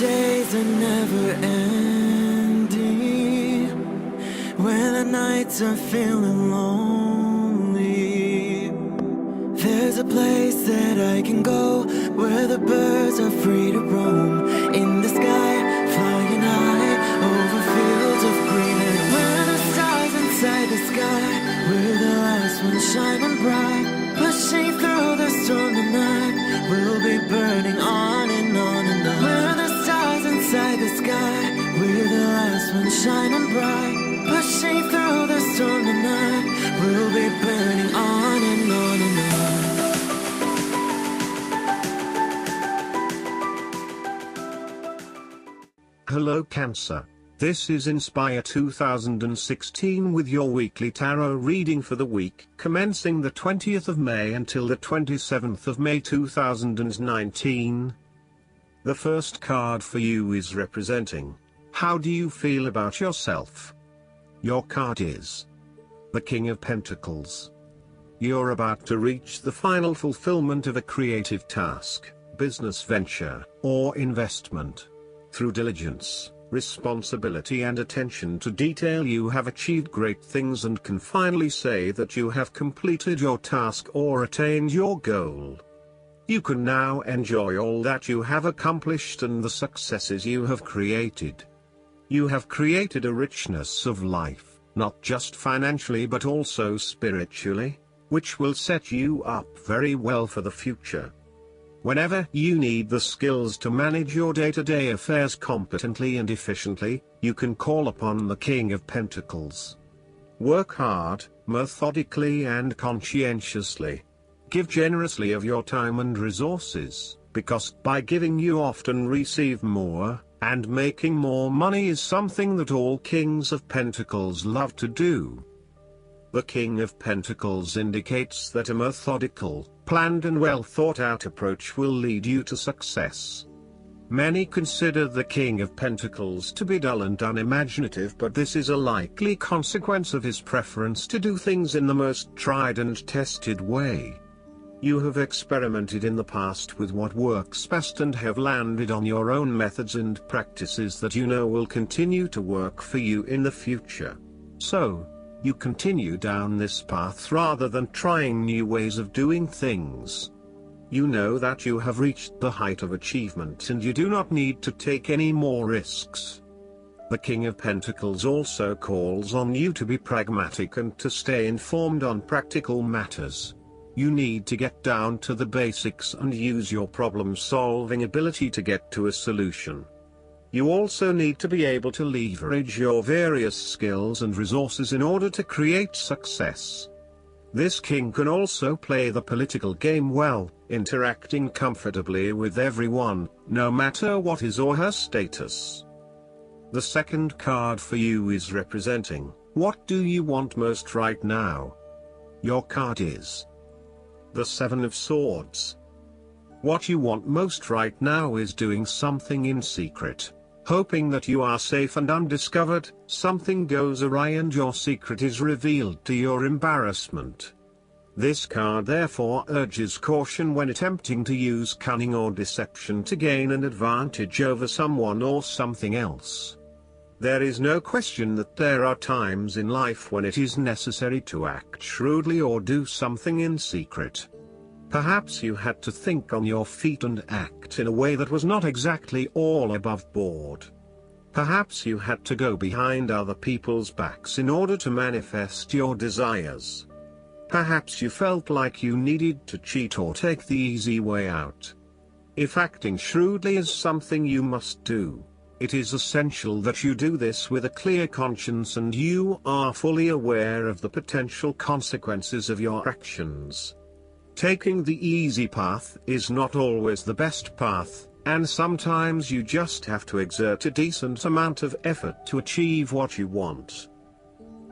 days are never ending, when the nights are feeling lonely, there's a place that I can go, where the birds are free to roam, in the sky, flying high, over fields of green, and where the stars inside the sky, where the last one's shining bright, pushing through the storm tonight, we'll be burning on and on and on. Where the stars inside the sky, we're the last one shining bright, pushing through the storm tonight, we'll be burning on and on and on. Hello Cancer. This is Inspire 2016 with your weekly tarot reading for the week commencing the 20th of May until the 27th of May 2019. The first card for you is representing, how do you feel about yourself? Your card is the King of Pentacles. You're about to reach the final fulfillment of a creative task, business venture, or investment. Through diligence, responsibility and attention to detail you have achieved great things and can finally say that you have completed your task or attained your goal. You can now enjoy all that you have accomplished and the successes you have created. You have created a richness of life, not just financially but also spiritually, which will set you up very well for the future. Whenever you need the skills to manage your day-to-day affairs competently and efficiently, you can call upon the King of Pentacles. Work hard, methodically and conscientiously. Give generously of your time and resources, because by giving you often receive more, and making more money is something that all Kings of Pentacles love to do. The King of Pentacles indicates that a methodical, planned and well thought out approach will lead you to success. Many consider the King of Pentacles to be dull and unimaginative, but this is a likely consequence of his preference to do things in the most tried and tested way. You have experimented in the past with what works best and have landed on your own methods and practices that you know will continue to work for you in the future. So, you continue down this path rather than trying new ways of doing things. You know that you have reached the height of achievement and you do not need to take any more risks. The King of Pentacles also calls on you to be pragmatic and to stay informed on practical matters. You need to get down to the basics and use your problem-solving ability to get to a solution. You also need to be able to leverage your various skills and resources in order to create success. This king can also play the political game well, interacting comfortably with everyone, no matter what his or her status. The second card for you is representing, what do you want most right now? Your card is the Seven of Swords. What you want most right now is doing something in secret. Hoping that you are safe and undiscovered, something goes awry and your secret is revealed to your embarrassment. This card therefore urges caution when attempting to use cunning or deception to gain an advantage over someone or something else. There is no question that there are times in life when it is necessary to act shrewdly or do something in secret. Perhaps you had to think on your feet and act in a way that was not exactly all above board. Perhaps you had to go behind other people's backs in order to manifest your desires. Perhaps you felt like you needed to cheat or take the easy way out. If acting shrewdly is something you must do, it is essential that you do this with a clear conscience and you are fully aware of the potential consequences of your actions. Taking the easy path is not always the best path, and sometimes you just have to exert a decent amount of effort to achieve what you want.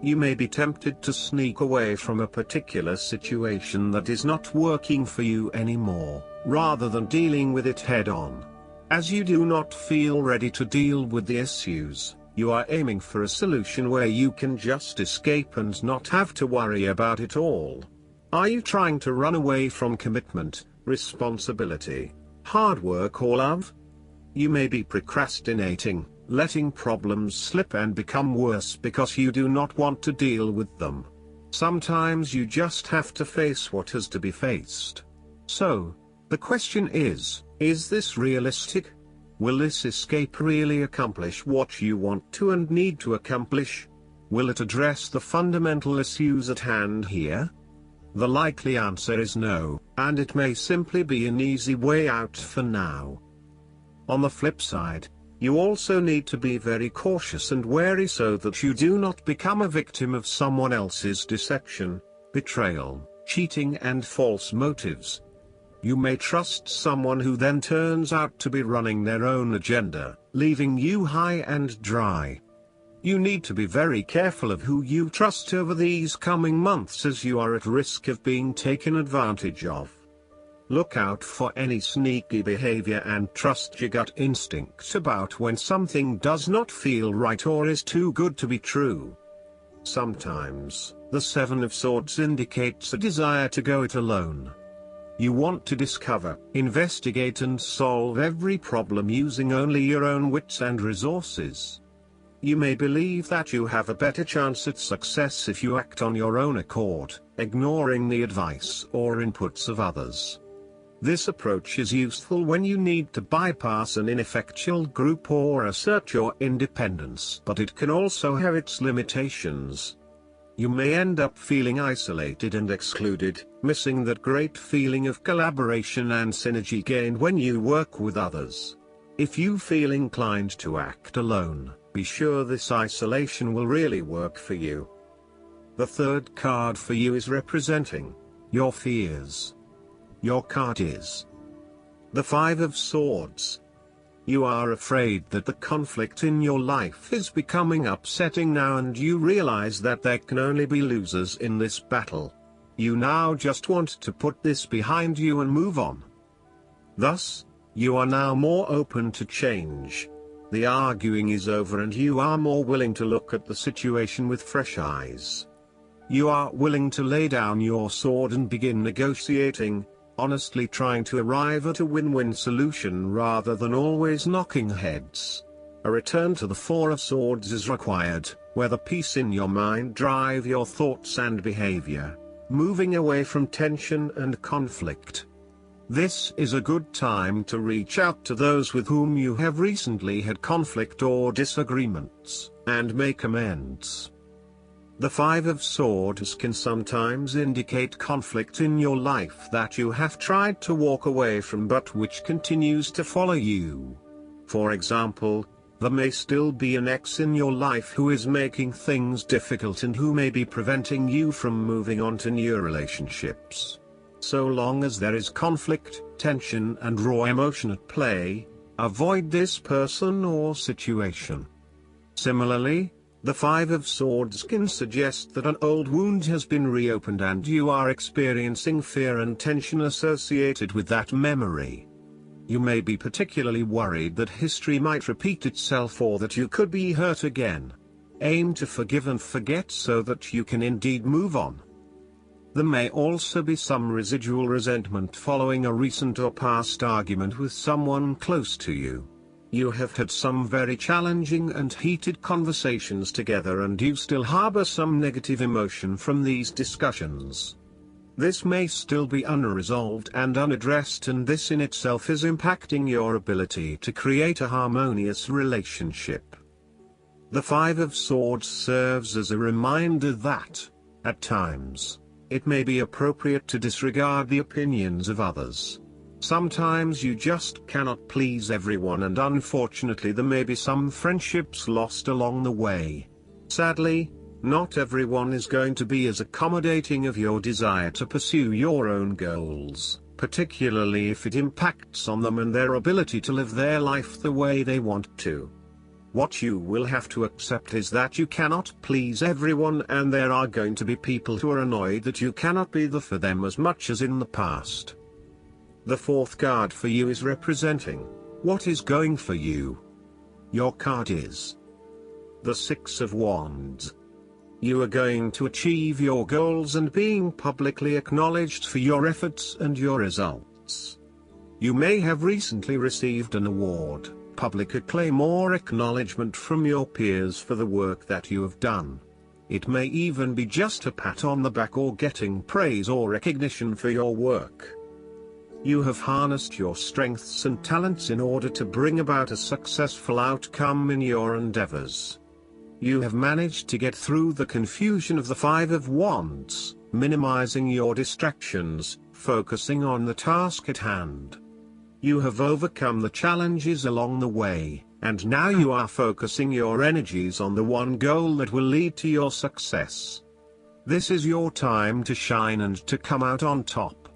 You may be tempted to sneak away from a particular situation that is not working for you anymore, rather than dealing with it head-on. As you do not feel ready to deal with the issues, you are aiming for a solution where you can just escape and not have to worry about it all. Are you trying to run away from commitment, responsibility, hard work or love? You may be procrastinating, letting problems slip and become worse because you do not want to deal with them. Sometimes you just have to face what has to be faced. So, the question is this realistic? Will this escape really accomplish what you want to and need to accomplish? Will it address the fundamental issues at hand here? The likely answer is no, and it may simply be an easy way out for now. On the flip side, you also need to be very cautious and wary so that you do not become a victim of someone else's deception, betrayal, cheating and false motives. You may trust someone who then turns out to be running their own agenda, leaving you high and dry. You need to be very careful of who you trust over these coming months, as you are at risk of being taken advantage of. Look out for any sneaky behavior and trust your gut instinct about when something does not feel right or is too good to be true. Sometimes, the Seven of Swords indicates a desire to go it alone. You want to discover, investigate and solve every problem using only your own wits and resources. You may believe that you have a better chance at success if you act on your own accord, ignoring the advice or inputs of others. This approach is useful when you need to bypass an ineffectual group or assert your independence, but it can also have its limitations. You may end up feeling isolated and excluded, missing that great feeling of collaboration and synergy gained when you work with others. If you feel inclined to act alone, be sure this isolation will really work for you. The third card for you is representing your fears. Your card is the Five of Swords. You are afraid that the conflict in your life is becoming upsetting now, and you realize that there can only be losers in this battle. You now just want to put this behind you and move on. Thus, you are now more open to change. The arguing is over and you are more willing to look at the situation with fresh eyes. You are willing to lay down your sword and begin negotiating, honestly trying to arrive at a win-win solution rather than always knocking heads. A return to the Four of Swords is required, where the peace in your mind drive your thoughts and behavior, moving away from tension and conflict. This is a good time to reach out to those with whom you have recently had conflict or disagreements, and make amends. The Five of Swords can sometimes indicate conflict in your life that you have tried to walk away from but which continues to follow you. For example, there may still be an ex in your life who is making things difficult and who may be preventing you from moving on to new relationships. So long as there is conflict, tension and raw emotion at play, avoid this person or situation. Similarly, the Five of Swords can suggest that an old wound has been reopened and you are experiencing fear and tension associated with that memory. You may be particularly worried that history might repeat itself or that you could be hurt again. Aim to forgive and forget so that you can indeed move on. There may also be some residual resentment following a recent or past argument with someone close to you. You have had some very challenging and heated conversations together and you still harbor some negative emotion from these discussions. This may still be unresolved and unaddressed, and this in itself is impacting your ability to create a harmonious relationship. The Five of Swords serves as a reminder that, at times, it may be appropriate to disregard the opinions of others. Sometimes you just cannot please everyone, and unfortunately there may be some friendships lost along the way. Sadly, not everyone is going to be as accommodating of your desire to pursue your own goals, particularly if it impacts on them and their ability to live their life the way they want to. What you will have to accept is that you cannot please everyone, and there are going to be people who are annoyed that you cannot be there for them as much as in the past. The fourth card for you is representing what is going for you. Your card is the Six of Wands. You are going to achieve your goals and being publicly acknowledged for your efforts and your results. You may have recently received an award, public acclaim or acknowledgement from your peers for the work that you have done. It may even be just a pat on the back or getting praise or recognition for your work. You have harnessed your strengths and talents in order to bring about a successful outcome in your endeavors. You have managed to get through the confusion of the Five of Wands, minimizing your distractions, focusing on the task at hand. You have overcome the challenges along the way, and now you are focusing your energies on the one goal that will lead to your success. This is your time to shine and to come out on top.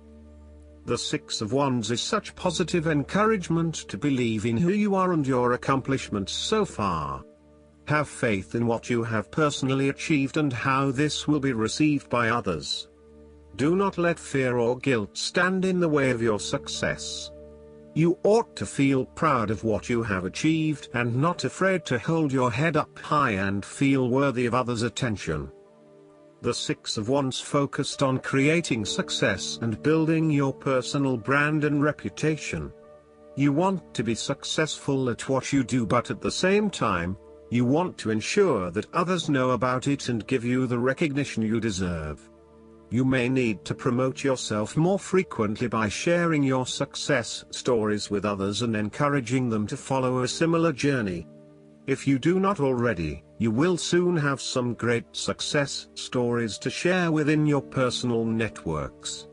The Six of Wands is such positive encouragement to believe in who you are and your accomplishments so far. Have faith in what you have personally achieved and how this will be received by others. Do not let fear or guilt stand in the way of your success. You ought to feel proud of what you have achieved and not afraid to hold your head up high and feel worthy of others' attention. The Six of Wands focused on creating success and building your personal brand and reputation. You want to be successful at what you do, but at the same time, you want to ensure that others know about it and give you the recognition you deserve. You may need to promote yourself more frequently by sharing your success stories with others and encouraging them to follow a similar journey. If you do not already, you will soon have some great success stories to share within your personal networks.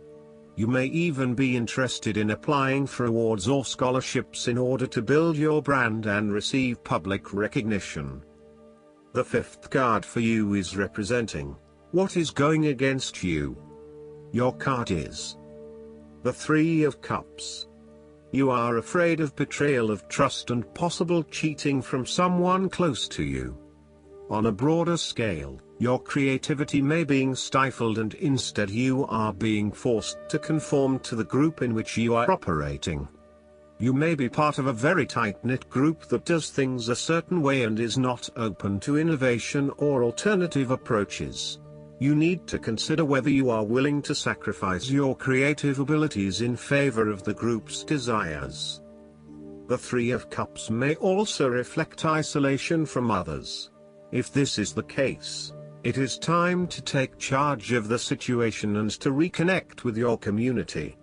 You may even be interested in applying for awards or scholarships in order to build your brand and receive public recognition. The fifth card for you is representing what is going against you. Your card is the Three of Cups. You are afraid of betrayal of trust and possible cheating from someone close to you. On a broader scale, your creativity may be stifled and instead you are being forced to conform to the group in which you are operating. You may be part of a very tight-knit group that does things a certain way and is not open to innovation or alternative approaches. You need to consider whether you are willing to sacrifice your creative abilities in favor of the group's desires. The Three of Cups may also reflect isolation from others. If this is the case, it is time to take charge of the situation and to reconnect with your community.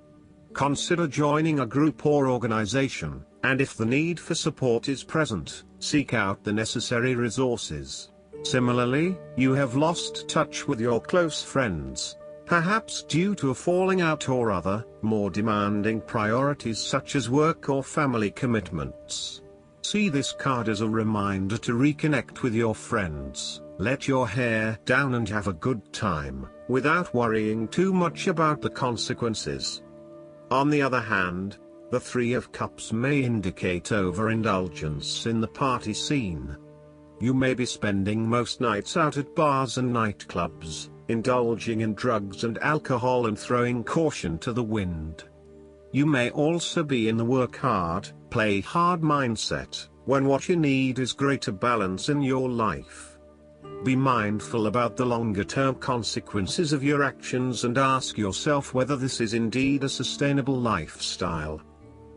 Consider joining a group or organization, and if the need for support is present, seek out the necessary resources. Similarly, you have lost touch with your close friends, perhaps due to a falling out or other, more demanding priorities such as work or family commitments. See this card as a reminder to reconnect with your friends, let your hair down and have a good time, without worrying too much about the consequences. On the other hand, the Three of Cups may indicate overindulgence in the party scene. You may be spending most nights out at bars and nightclubs, indulging in drugs and alcohol and throwing caution to the wind. You may also be in the work hard, play hard mindset, when what you need is greater balance in your life. Be mindful about the longer-term consequences of your actions and ask yourself whether this is indeed a sustainable lifestyle.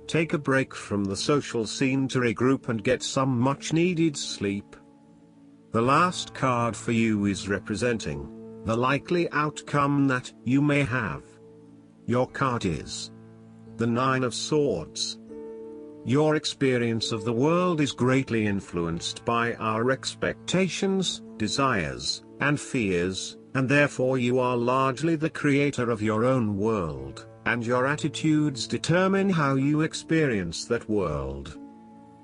Take a break from the social scene to regroup and get some much-needed sleep. The last card for you is representing the likely outcome that you may have. Your card is the Nine of Swords. Your experience of the world is greatly influenced by our expectations, desires, and fears, and therefore you are largely the creator of your own world, and your attitudes determine how you experience that world.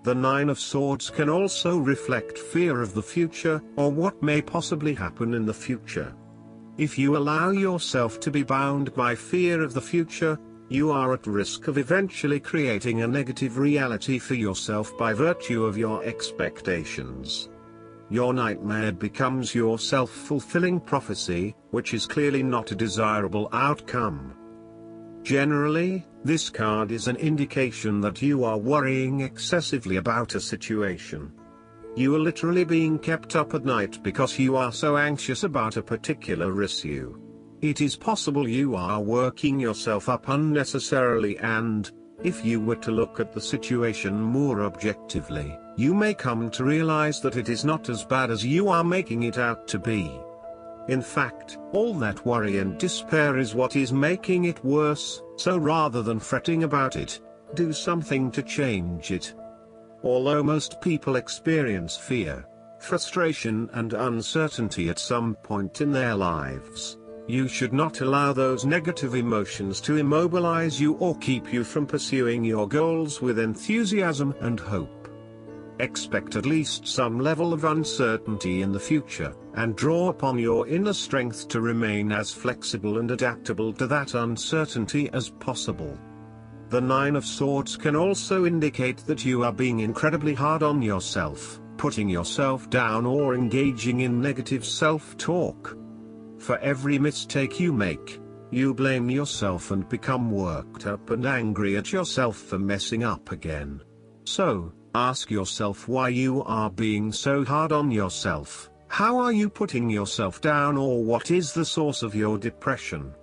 The Nine of Swords can also reflect fear of the future, or what may possibly happen in the future. If you allow yourself to be bound by fear of the future, you are at risk of eventually creating a negative reality for yourself by virtue of your expectations. Your nightmare becomes your self-fulfilling prophecy, which is clearly not a desirable outcome. Generally, this card is an indication that you are worrying excessively about a situation. You are literally being kept up at night because you are so anxious about a particular issue. It is possible you are working yourself up unnecessarily and, If you were to look at the situation more objectively, you may come to realize that it is not as bad as you are making it out to be. In fact, all that worry and despair is what is making it worse, so rather than fretting about it, do something to change it. Although most people experience fear, frustration and uncertainty at some point in their lives, you should not allow those negative emotions to immobilize you or keep you from pursuing your goals with enthusiasm and hope. Expect at least some level of uncertainty in the future, and draw upon your inner strength to remain as flexible and adaptable to that uncertainty as possible. The Nine of Swords can also indicate that you are being incredibly hard on yourself, putting yourself down or engaging in negative self-talk. For every mistake you make, you blame yourself and become worked up and angry at yourself for messing up again. So, ask yourself why you are being so hard on yourself. How are you putting yourself down, or what is the source of your depression?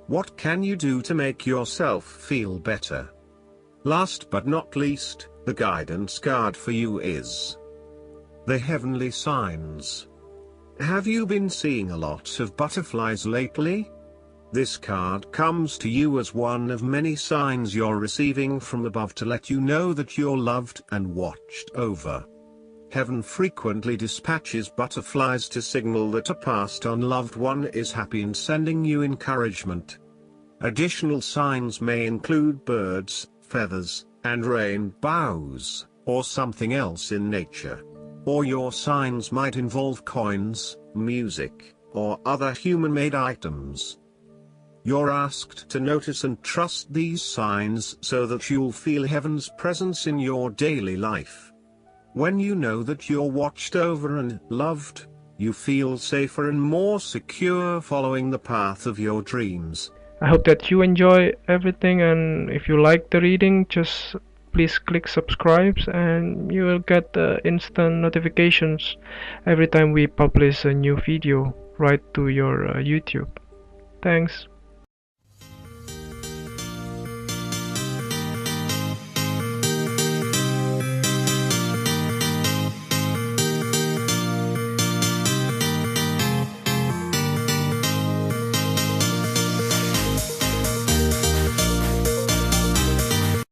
What can you do to make yourself feel better? Last but not least, the guidance card for you is the Heavenly Signs. Have you been seeing a lot of butterflies lately? This card comes to you as one of many signs you're receiving from above to let you know that you're loved and watched over. Heaven frequently dispatches butterflies to signal that a passed on loved one is happy and sending you encouragement. Additional signs may include birds, feathers, and rainbows, or something else in nature. Or your signs might involve coins, music, or other human-made items. You're asked to notice and trust these signs so that you'll feel Heaven's presence in your daily life. When you know that you're watched over and loved, you feel safer and more secure following the path of your dreams. I hope that you enjoy everything, and if you like the reading, just please click subscribe and you will get instant notifications every time we publish a new video right to your YouTube. Thanks.